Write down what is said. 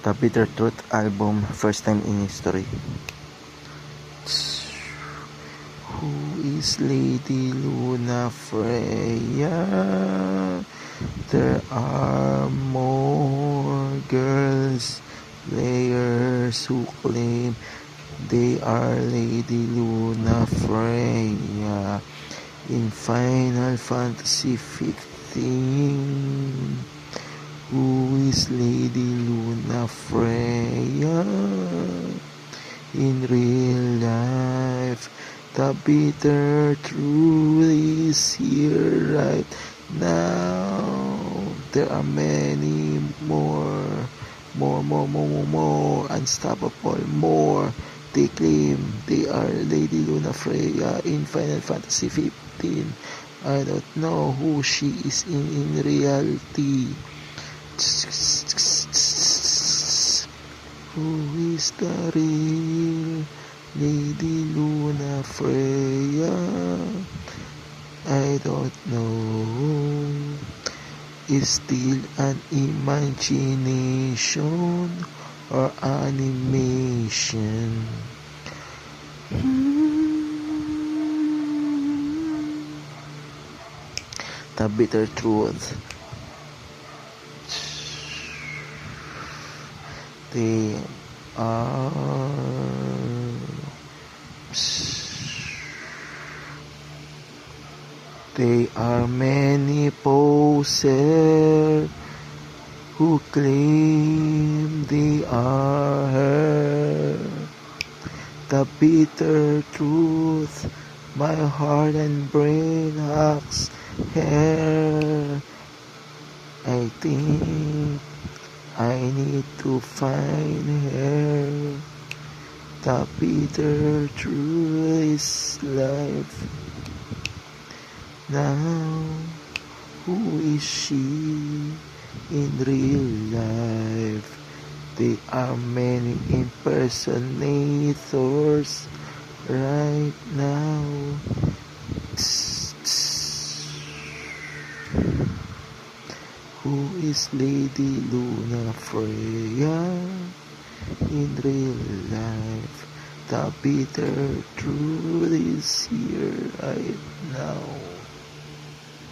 The Bitter Truth album, first time in history. Who is Lady Luna Freya? There are more girls, players who claim they are Lady Luna Freya in Final Fantasy 15. Who is Lady Luna Freya in real life? The bitter truth is here right now. There are many more, unstoppable, more. They claim they are Lady Luna Freya in Final Fantasy 15. I don't know who she is in reality. Who is the real Lady Luna Freya? I don't know. Is still an imagination or animation? The bitter truth. They are many posers who claim they are her. The bitter truth, my heart and brain hacks her. I think I need to find her. The bitter truth is life. Now, who is she in real life? There are many impersonators right now. Who is Lady Luna Freya in real life? The bitter truth is here right now.